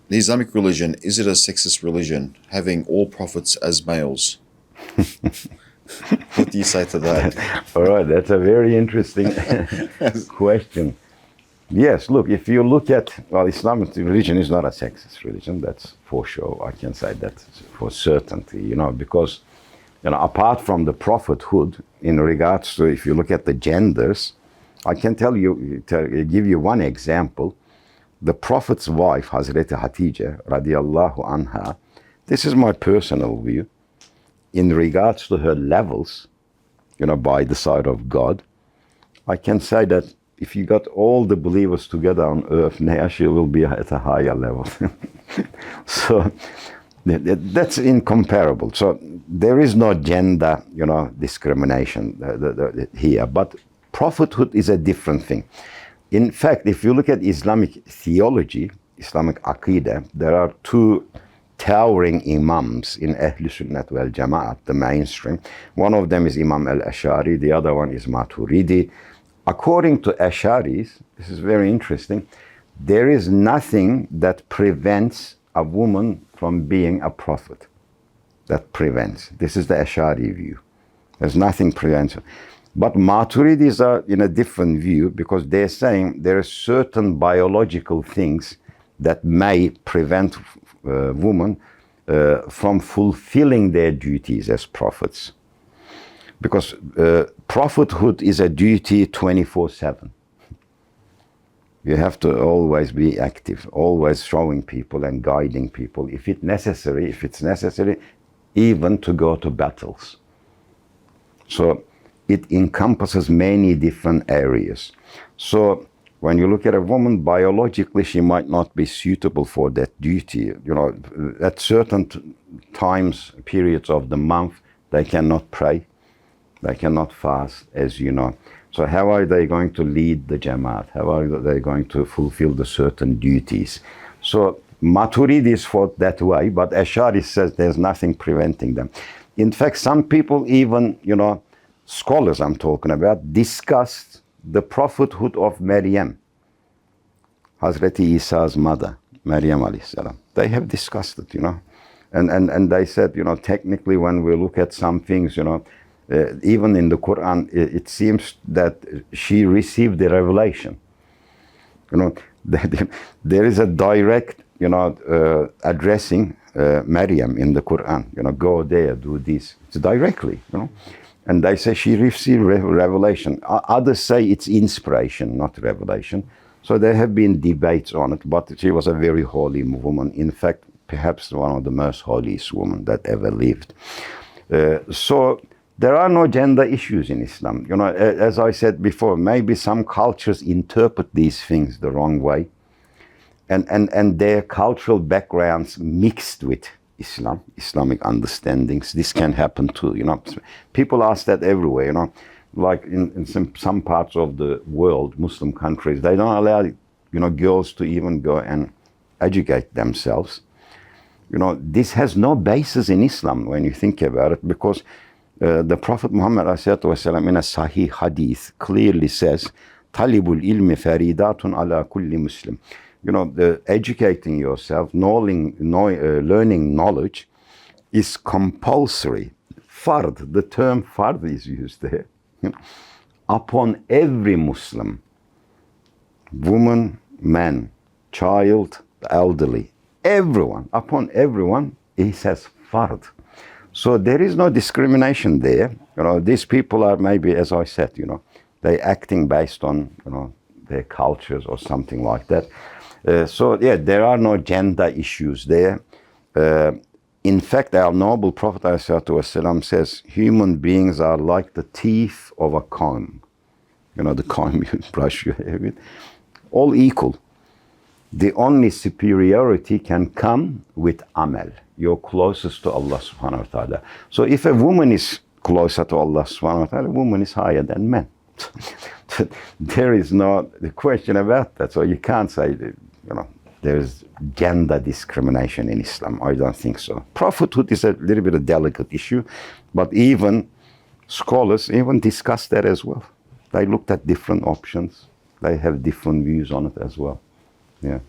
The Islamic religion, is it a sexist religion, having all prophets as males? What do you say to that? All right, that's a very interesting question. Yes, look, if you look at, well, Islamic religion is not a sexist religion, that's for sure. I can say that for certainty, because, apart from the prophethood, in regards to, if you look at the genders, I can give you one example. The Prophet's wife, Hazreti Hatija, radiallahu anha, this is my personal view, in regards to her levels, by the side of God, I can say that if you got all the believers together on earth, now she will be at a higher level. So that's incomparable. So there is no gender, discrimination here. But prophethood is a different thing. In fact, if you look at Islamic theology, Islamic Aqidah, there are two towering imams in Ahl Sunnat wal Jama'at, the mainstream. One of them is Imam al-Ash'ari, the other one is Maturidi. According to Ash'aris, this is very interesting, there is nothing that prevents a woman from being a prophet. That prevents. This is the Ash'ari view. There's nothing prevents. But Maturidis are in a different view because they're saying there are certain biological things that may prevent women from fulfilling their duties as prophets. Because prophethood is a duty 24/7. You have to always be active, always showing people and guiding people, if it's necessary, even to go to battles. So it encompasses many different areas. So when you look at a woman, biologically, she might not be suitable for that duty. At certain times, periods of the month, they cannot pray, they cannot fast, as you know. So how are they going to lead the Jamaat? How are they going to fulfill the certain duties? So Maturidis fought that way, but Ash'ari says there's nothing preventing them. In fact, some people even, scholars I'm talking about, discussed the prophethood of Maryam, Hazreti Isa's mother, Maryam alayhi salam. They have discussed it, and they said, technically when we look at some things, even in the Quran, it seems that she received the revelation. There is a direct, addressing Maryam in the Quran. Go there, do this. It's directly, And they say she received revelation. Others say it's inspiration, not revelation. So there have been debates on it, but she was a very holy woman. In fact, perhaps one of the most holiest women that ever lived. So there are no gender issues in Islam. As I said before, maybe some cultures interpret these things the wrong way. And their cultural backgrounds mixed with Islam, Islamic understandings. This can happen too, People ask that everywhere, Like in some parts of the world, Muslim countries, they don't allow, girls to even go and educate themselves. This has no basis in Islam when you think about it, because the Prophet Muhammad ﷺ in a Sahih Hadith clearly says, "Talibul ilmi faridatun ala kulli Muslim." The educating yourself, learning knowledge is compulsory. Fard, the term fard is used there, upon every Muslim, woman, man, child, elderly, everyone, upon everyone, he says fard. So there is no discrimination there. These people are maybe, as I said, they're acting based on, their cultures or something like that. There are no gender issues there. In fact, our noble Prophet ﷺ says, human beings are like the teeth of a comb. The comb you brush your hair with. All equal. The only superiority can come with amal. You're closest to Allah subhanahu wa ta'ala. So if a woman is closer to Allah subhanahu wa ta'ala, a woman is higher than men. There is no question about that. So you can't say, there's gender discrimination in Islam. I don't think so. Prophethood is a little bit of a delicate issue, but even scholars even discuss that as well. They looked at different options. They have different views on it as well. Yeah.